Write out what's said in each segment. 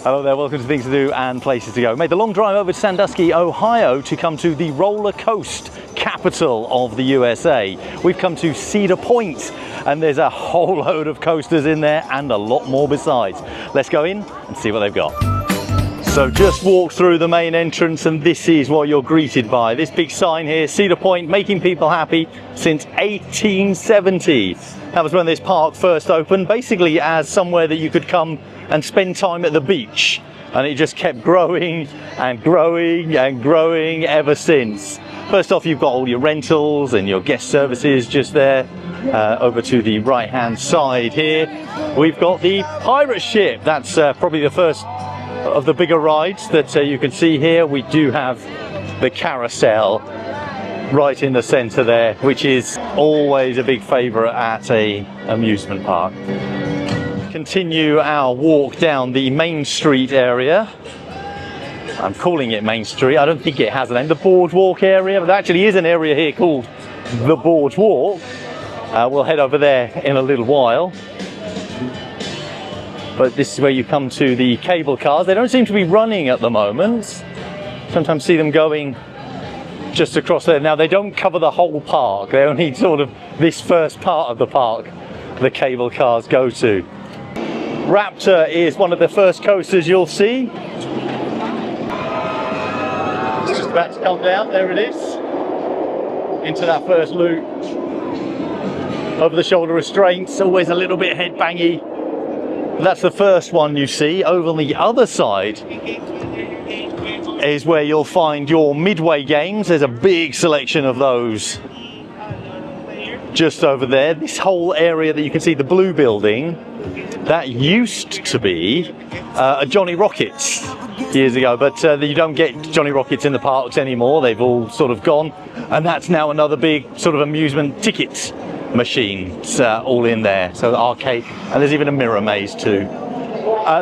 Hello there, welcome to Things to Do and Places to Go. Made the long drive over to Sandusky, Ohio to come to the roller coaster capital of the USA. We've come to Cedar Point and there's a whole load of coasters in there and a lot more besides. Let's go in and see what they've got. So just walk through the main entrance and this is what you're greeted by. This big sign here, Cedar Point, making people happy since 1870. That was when this park first opened, basically as somewhere that you could come and spend time at the beach. And it just kept growing and growing and growing ever since. First off, you've got all your rentals and your guest services just there. Over to the right hand side here, we've got the pirate ship. That's probably the first of the bigger rides that you can see here. We do have the carousel right in the center there, which is always a big favorite at a amusement park. Continue our walk down the Main Street area. I'm calling it Main Street. I don't think it has a name. The Boardwalk area, but there actually is an area here called the Boardwalk. We'll head over there in a little while. But this is where you come to the cable cars. They don't seem to be running at the moment. Sometimes see them going just across there. Now they don't cover the whole park. They only sort of this first part of the park the cable cars go to. Raptor is one of the first coasters you'll see. It's just about to come down. There it is. Into that first loop. Over the shoulder restraints, always a little bit headbangy. That's the first one you see. Over on the other side is where you'll find your Midway games. There's a big selection of those just over there. This whole area that you can see, the blue building, that used to be a Johnny Rockets years ago, but you don't get Johnny Rockets in the parks anymore. They've all sort of gone, and that's now another big sort of amusement tickets machines all in there. So arcade, and there's even a mirror maze too.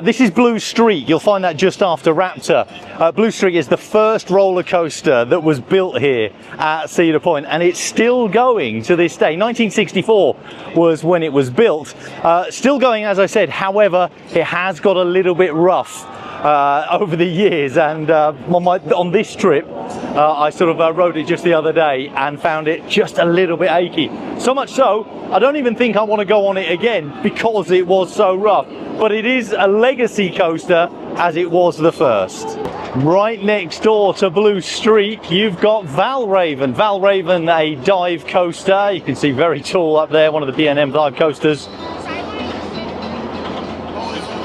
This is Blue Streak. You'll find that just after Raptor. Blue Streak is the first roller coaster that was built here at Cedar Point, and it's still going to this day. 1964 was when it was built. Still going, as I said. However, it has got a little bit rough over the years, and on this trip I sort of rode it just the other day and found it just a little bit achy. So much so, I don't even think I want to go on it again because it was so rough. But it is a legacy coaster as it was the first. Right next door to Blue Streak, you've got Valraven. Valraven, a dive coaster. You can see very tall up there, one of the B&M dive coasters.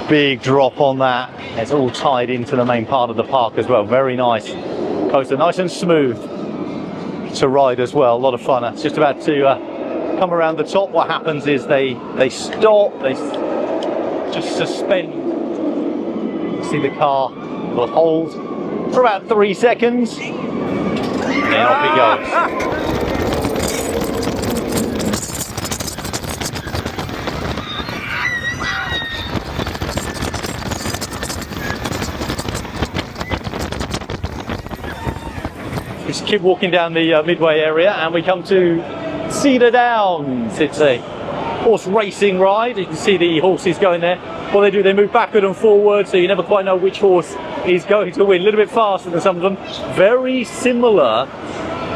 Big drop on that. It's all tied into the main part of the park as well. Very nice coaster, nice and smooth to ride as well. A lot of fun. It's just about to come around the top. What happens is they stop, they just suspend. See the car will hold for about 3 seconds, and off it goes. Just keep walking down the Midway area and we come to Cedar Downs. It's a horse racing ride. You can see the horses going there. What they do, they move backward and forward, so you never quite know which horse is going to win. A little bit faster than some of them. Very similar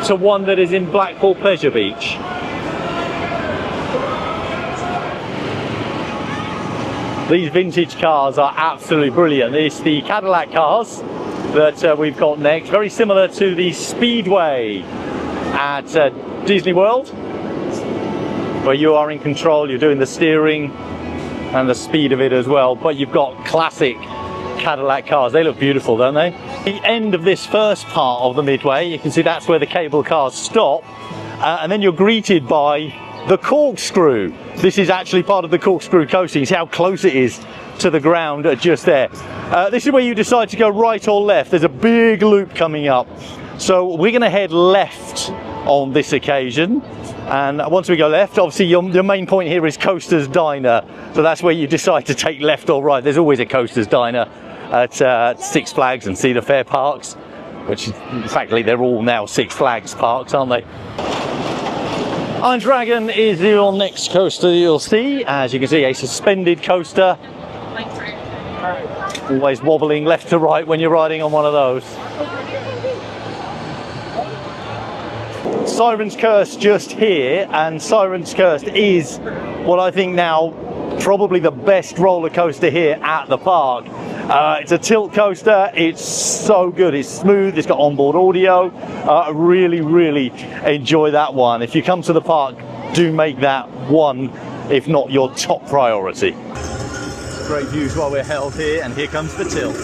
to one that is in Blackpool Pleasure Beach. These vintage cars are absolutely brilliant. It's the Cadillac cars that we've got next. Very similar to the Speedway at Disney World, where you are in control, you're doing the steering and the speed of it as well, but you've got classic Cadillac cars. They look beautiful, don't they? The end of this first part of the Midway, you can see that's where the cable cars stop, and then you're greeted by the corkscrew. This is actually part of the corkscrew coaster. You see how close it is to the ground just there. This is where you decide to go right or left. There's a big loop coming up, so we're going to head left on this occasion. And once we go left, obviously your main point here is Coaster's Diner. So that's where you decide to take left or right. There's always a Coaster's Diner at Six Flags and Cedar Fair parks, which frankly they're all now Six Flags parks, aren't they? Iron Dragon is your next coaster you'll see. As you can see, a suspended coaster. Always wobbling left to right when you're riding on one of those. Siren's Curse just here, and Siren's Curse is what I think now probably the best roller coaster here at the park. It's a tilt coaster. It's so good. It's smooth. It's got onboard audio. I really enjoy that one. If you come to the park, do make that one, if not your top priority. Great views while we're held here, and here comes the tilt.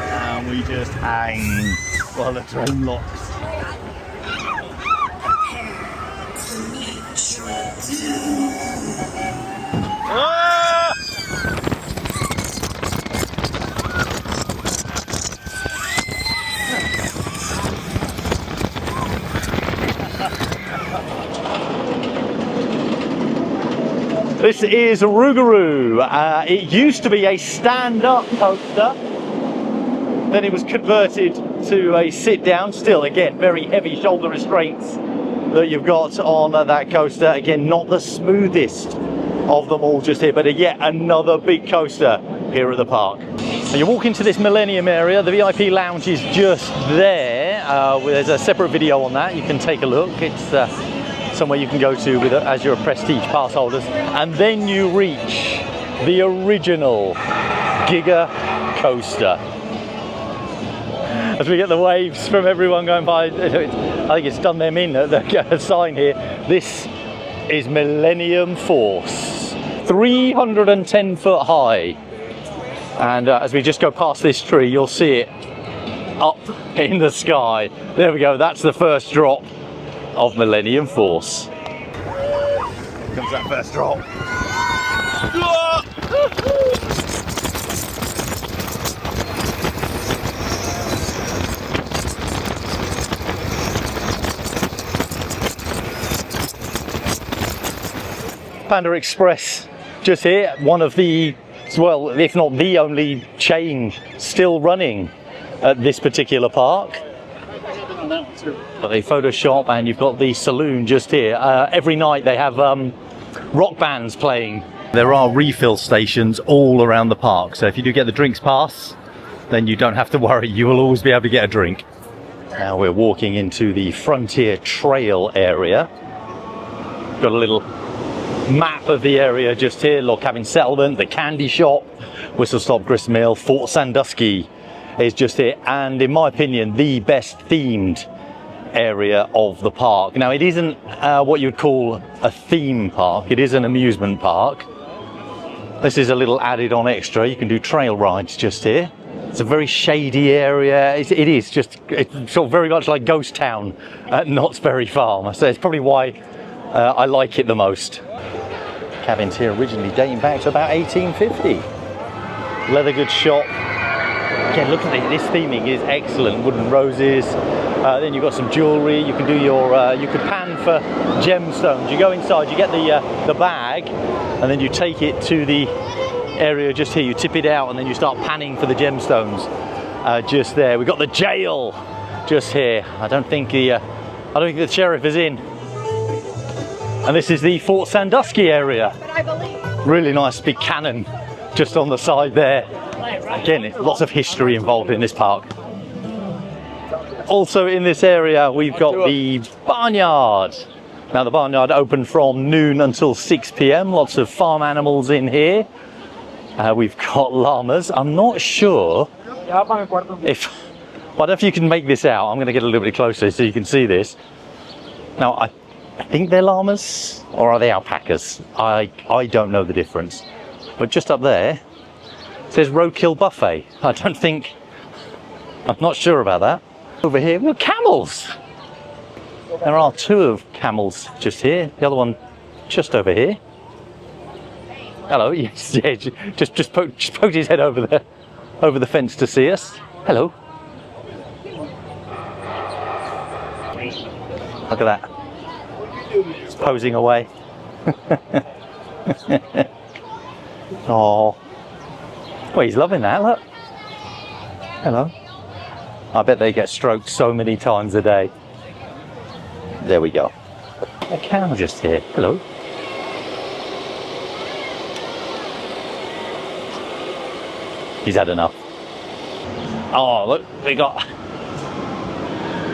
And we just hang while the train locks. Ah! This is Rougarou. It used to be a stand-up coaster, then it was converted to a sit-down. Still, again, very heavy shoulder restraints that you've got on that coaster. Again, not the smoothest of them all just here, but yet another big coaster here at the park. And you walk into this Millennium area. The VIP lounge is just there. There's a separate video on that. You can take a look. It's somewhere you can go to with as your prestige pass holders, and then you reach the original Giga coaster. As we get the waves from everyone going by, I think it's done them in, the sign here. This is Millennium Force, 310 foot high, and as we just go past this tree, you'll see it up in the sky. There we go. That's the first drop of Millennium Force. Here comes that first drop. Panda Express just here, one of the, well, if not the only chain still running at this particular park. A photo shop, and you've got the saloon just here. Every night they have rock bands playing. There are refill stations all around the park, so if you do get the drinks pass, then you don't have to worry, you will always be able to get a drink. Now we're walking into the Frontier Trail area. Got a little map of the area just here. Log Cabin Settlement, the candy shop, Whistle Stop Grist Mill, Fort Sandusky is just here, and in my opinion the best themed area of the park. Now it isn't what you'd call a theme park, it is an amusement park. This is a little added on extra. You can do trail rides just here. It's a very shady area. It's sort of very much like Ghost Town at Knott's Berry Farm, so it's probably why I like it the most. Cabins here originally dating back to about 1850. Leather goods shop. Again, look at this theming is excellent. Wooden roses. Then you've got some jewellery. You can do your, you could pan for gemstones. You go inside, you get the bag, and then you take it to the area just here. You tip it out, and then you start panning for the gemstones just there. We've got the jail just here. I don't think the sheriff is in. And this is the Fort Sandusky area. Really nice big cannon just on the side there. Again, lots of history involved in this park. Also in this area, we've got the barnyard. Now the barnyard open from noon until 6 p.m. Lots of farm animals in here. We've got llamas. I'm not sure if, I don't know if you can make this out. I'm going to get a little bit closer so you can see this. Now I think they're llamas, or are they alpacas? I don't know the difference. But just up there, it says roadkill buffet. I'm not sure about that. Over here, we've got camels. There are two of camels just here. The other one just over here. Hello, yes, yeah, just poked his head over there, over the fence to see us. Hello. Look at that. It's posing away. Oh. Well, he's loving that, look. Hello. I bet they get stroked so many times a day. There we go. A cow just here. Hello. He's had enough. Oh, look, we got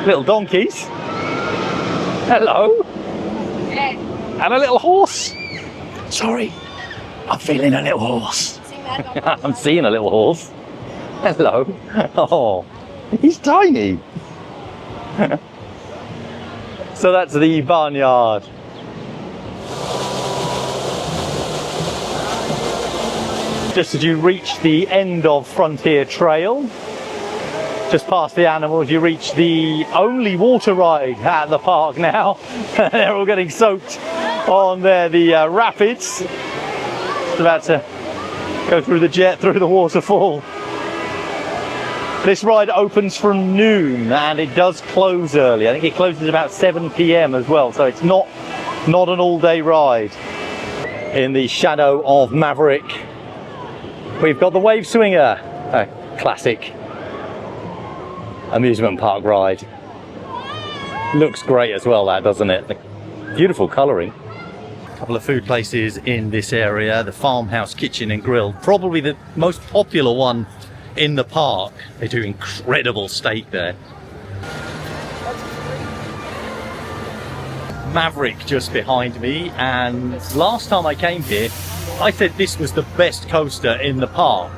little donkeys. Hello. And a little horse. Sorry, I'm feeling a little horse. I'm seeing a little horse. Hello. Oh, he's tiny. So that's the barnyard. Just as you reach the end of Frontier Trail, just past the animals, you reach the only water ride at the park now. They're all getting soaked on there, the rapids. It's about to go through the jet, through the waterfall. This ride opens from noon and it does close early. I think it closes about 7 p.m. as well, so it's not an all-day ride. In the shadow of Maverick, we've got the Wave Swinger, a classic amusement park ride. Looks great as well, that, doesn't it? Beautiful colouring. A couple of food places in this area, the Farmhouse Kitchen and Grill, probably the most popular one in the park. They do incredible steak there. Maverick just behind me, and last time I came here I said this was the best coaster in the park.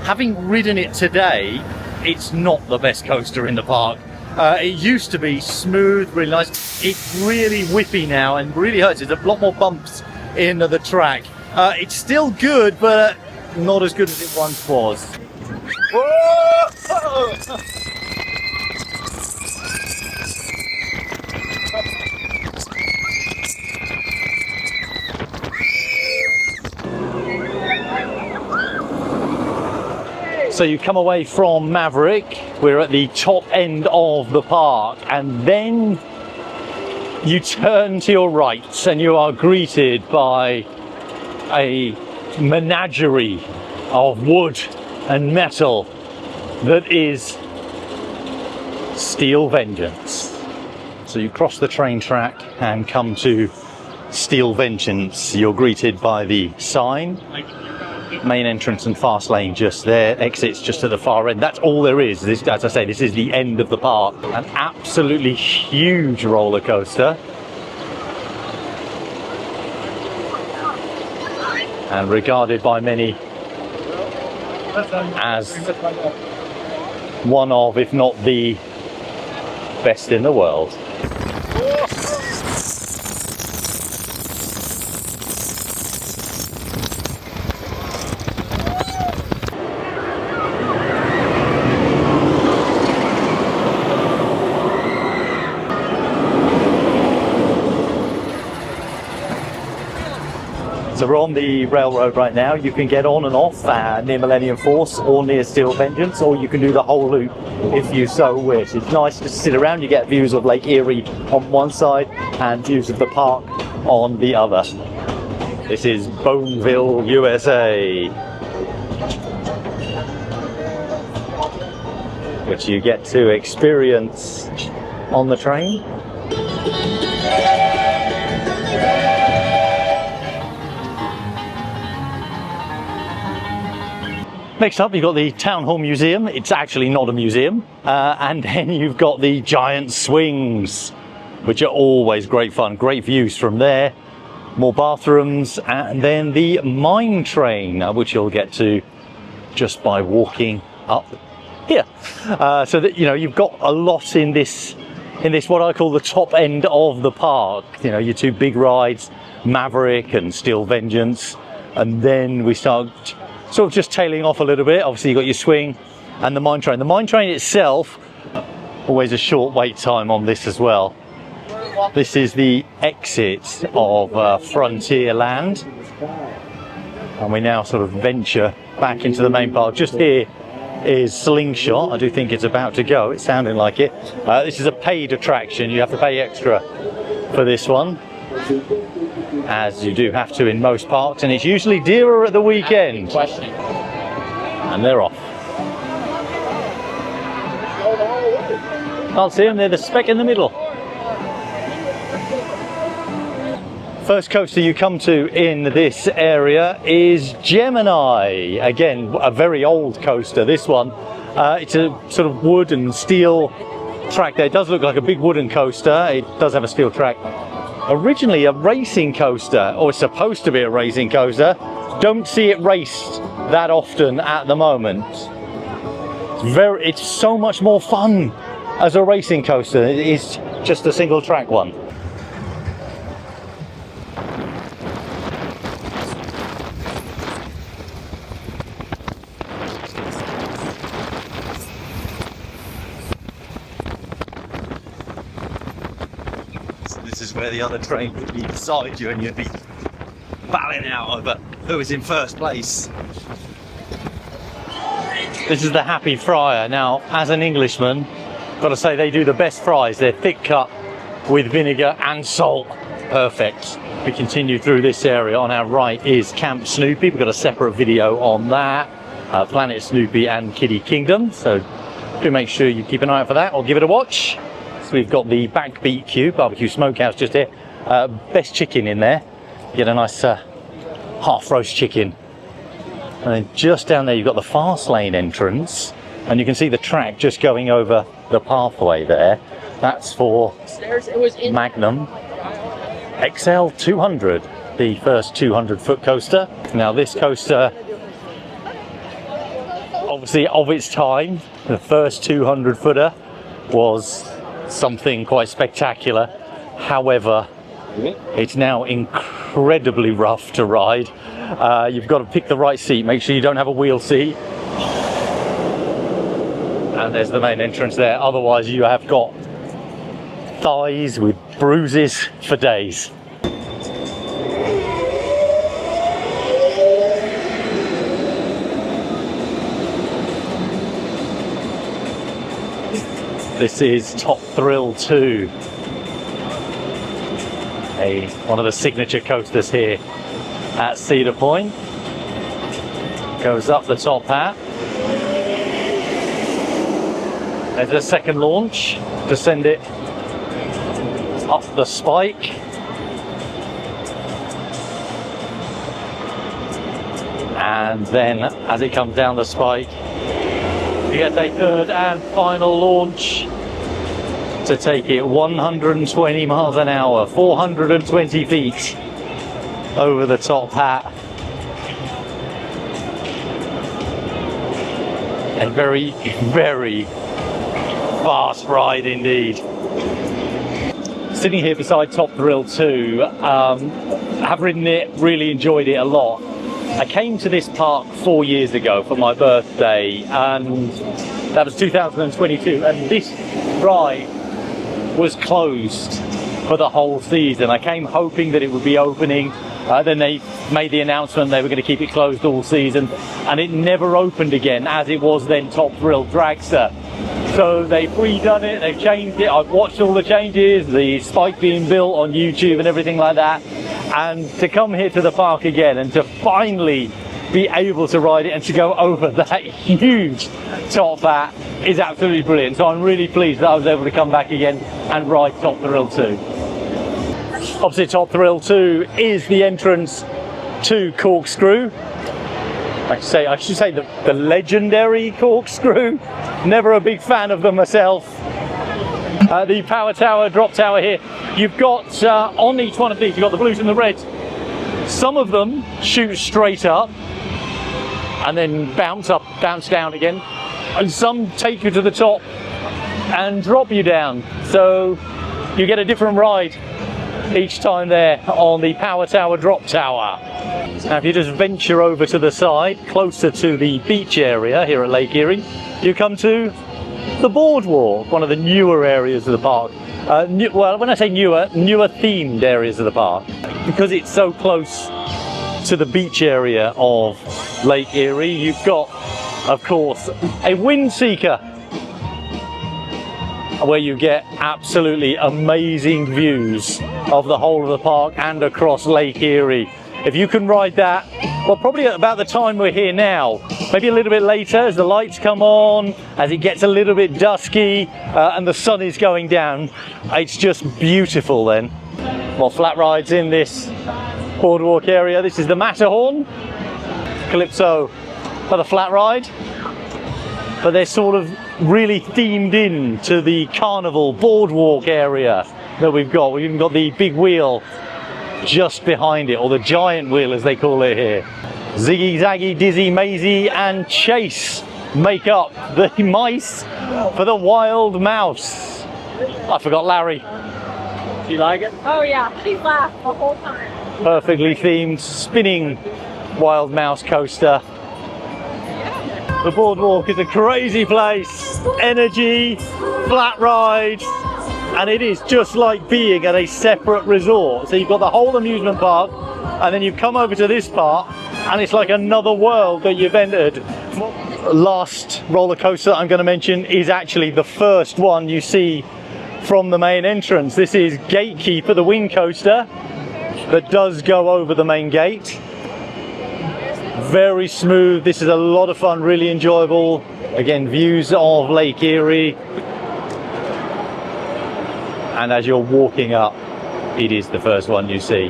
Having ridden it today, it's not the best coaster in the park. It used to be smooth, really nice. It's really whippy now and really hurts. There's a lot more bumps in the track. It's still good, but not as good as it once was. So you come away from Maverick, we're at the top end of the park, and then you turn to your right and you are greeted by a menagerie of wood and metal that is Steel Vengeance. So you cross the train track and come to Steel Vengeance. You're greeted by the sign. Main entrance and fast lane just there, exits just at the far end. That's all there is. This, as I say, this is the end of the park. An absolutely huge roller coaster, and regarded by many as one of, if not the best in the world. So we're on the railroad right now. You can get on and off near Millennium Force or near Steel Vengeance, or you can do the whole loop if you so wish. It's nice to sit around. You get views of Lake Erie on one side and views of the park on the other. This is Boneville, USA, which you get to experience on the train. Next up, you've got the Town Hall Museum. It's actually not a museum. And then you've got the giant swings, which are always great fun. Great views from there. More bathrooms. And then the mine train, which you'll get to just by walking up here. So that, you know, you've got a lot in this what I call the top end of the park. You know, your two big rides, Maverick and Steel Vengeance. And then we start sort of just tailing off a little bit. Obviously you've got your swing and the mine train. The mine train itself, always a short wait time on this as well. This is the exit of Frontierland, and we now sort of venture back into the main park. Just here is Slingshot. I do think it's about to go. It's sounding like it. This is a paid attraction. You have to pay extra for this one, as you do have to in most parks, and it's usually dearer at the weekend. And they're off. Can't see them, they're the speck in the middle. First coaster you come to in this area is Gemini. Again, a very old coaster, this one. It's a sort of wood and steel track there. It does look like a big wooden coaster. It does have a steel track. Originally a racing coaster, or it's supposed to be a racing coaster. Don't see it raced that often at the moment. It's so much more fun as a racing coaster. It is just a single track one. This is where the other train would be beside you and you'd be battling out over who is in first place. This is the Happy Fryer. Now, as an Englishman, got to say they do the best fries. They're thick cut with vinegar and salt. Perfect. We continue through this area. On our right is Camp Snoopy. We've got a separate video on that. Planet Snoopy and Kiddie Kingdom. So do make sure you keep an eye out for that or give it a watch. So we've got the Backbeat Q barbecue smokehouse just here. Best chicken in there. Get a nice half roast chicken. And then just down there you've got the fast lane entrance, and you can see the track just going over the pathway there. That's for Magnum XL 200, the first 200-foot coaster. Now this coaster, obviously of its time, the first 200-footer was something quite spectacular. However, it's now incredibly rough to ride. You've got to pick the right seat, make sure you don't have a wheel seat. And there's the main entrance there, otherwise you have got thighs with bruises for days. This is Top Thrill 2. One of the signature coasters here at Cedar Point. Goes up the top hat. There's a second launch to send it up the spike. And then as it comes down the spike, you get a third and final launch to take it 120 miles an hour, 420 feet over the top hat. A very, very fast ride indeed. Sitting here beside Top Thrill 2, have ridden it, really enjoyed it a lot. I came to this park 4 years ago for my birthday, and that was 2022, and this ride was closed for the whole season. I came hoping that it would be opening, then they made the announcement they were going to keep it closed all season, and it never opened again as it was then Top Thrill Dragster. So they've redone it, they've changed it. I've watched all the changes, the spike being built on YouTube and everything like that, and to come here to the park again and to finally be able to ride it and to go over that huge top hat is absolutely brilliant. So I'm really pleased that I was able to come back again and ride Top Thrill 2. Obviously Top Thrill 2 is the entrance to Corkscrew. I should say the legendary Corkscrew. Never a big fan of them myself. The power tower, drop tower here. You've got on each one of these, you've got the blues and the reds. Some of them shoot straight up and then bounce down again, and some take you to the top and drop you down. So you get a different ride each time there on the power tower, drop tower. Now if you just venture over to the side, closer to the beach area here at Lake Erie, you come to the Boardwalk, one of the newer areas of the park. Well, when I say newer themed areas of the park, because it's so close to the beach area of Lake Erie. You've got, of course, a wind seeker, where you get absolutely amazing views of the whole of the park and across Lake Erie. If you can ride that, well, probably at about the time we're here now, maybe a little bit later as the lights come on, as it gets a little bit dusky and the sun is going down, it's just beautiful then. More flat rides in this boardwalk area. This is the Matterhorn, Calypso for the flat ride, but they're sort of really themed in to the carnival boardwalk area that we've got. We've even got the big wheel just behind it, or the giant wheel as they call it here. Ziggy, Zaggy, Dizzy, Mazy and Chase make up the mice for the Wild Mouse. I forgot Larry. Do you like it? Oh yeah, she laughed the whole time. Perfectly themed, spinning Wild Mouse coaster. The boardwalk is a crazy place. Energy, flat rides, and it is just like being at a separate resort. So you've got the whole amusement park, and then you come over to this part, and it's like another world that you've entered. Last roller coaster I'm going to mention is actually the first one you see from the main entrance. This is Gatekeeper, the wing coaster that does go over the main gate. Very smooth. This is a lot of fun, really enjoyable. Again, views of Lake Erie. And as you're walking up, it is the first one you see.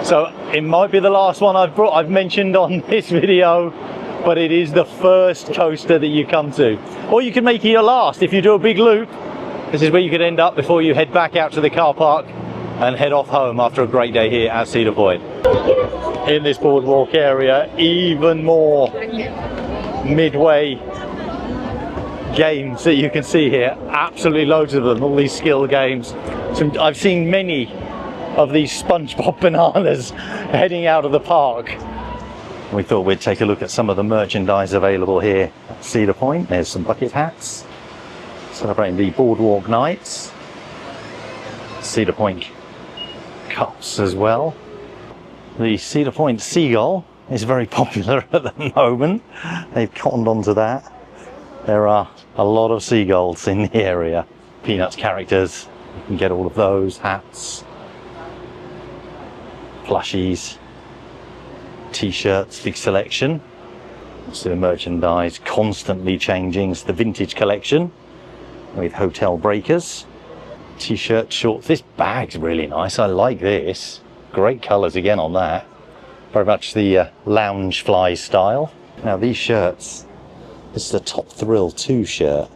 So it might be the last one I've mentioned on this video, but it is the first coaster that you come to. Or you can make it your last. If you do a big loop, this is where you could end up before you head back out to the car park and head off home after a great day here at Cedar Point. In this boardwalk area, even more Midway games that you can see here. Absolutely loads of them, all these skill games. I've seen many of these SpongeBob bananas heading out of the park. We thought we'd take a look at some of the merchandise available here at Cedar Point. There's some bucket hats celebrating the boardwalk nights. Cedar Point cups as well. The Cedar Point seagull is very popular at the moment. They've cottoned onto that. There are a lot of seagulls in the area. Peanuts characters, you can get all of those, hats, plushies, t-shirts, big selection. So the merchandise constantly changing. It's the vintage collection with hotel breakers, t-shirt, shorts. This bag's really nice. I like this. Great colours again on that. Very much the lounge fly style. Now these shirts, this is the Top Thrill 2 shirt.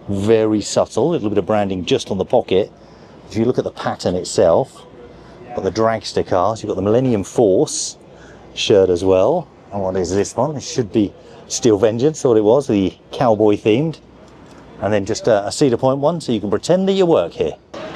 Very subtle, a little bit of branding just on the pocket. If you look at the pattern itself, got the dragster cars, you've got the Millennium Force shirt as well. And what is this one? It should be Steel Vengeance, thought it was, the cowboy themed. And then just a Cedar Point one, so you can pretend that you work here.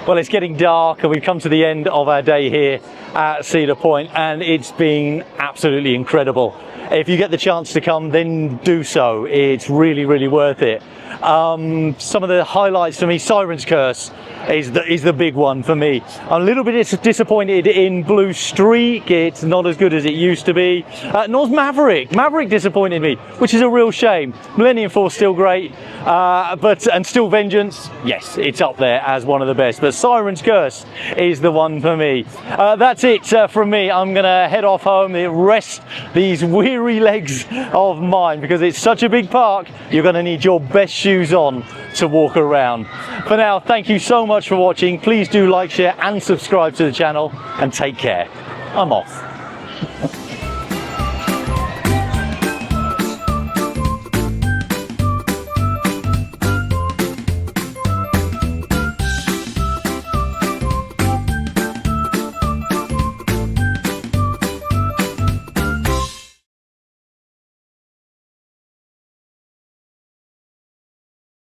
Well, it's getting dark and we've come to the end of our day here at Cedar Point, and it's been absolutely incredible. If you get the chance to come, then do so. It's really, really worth it. Some of the highlights for me, Siren's Curse is the big one for me. I'm a little bit disappointed in Blue Streak. It's not as good as it used to be. Nor's Maverick. Maverick disappointed me, which is a real shame. Millennium Force still great, and Steel Vengeance, yes, it's up there as one of the best. But Siren's Curse is the one for me. That's it from me. I'm gonna head off home, rest these weary legs of mine, because it's such a big park. You're gonna need your best shoes on to walk around. For now, thank you so much for watching. Please do like, share and subscribe to the channel, and take care. I'm off.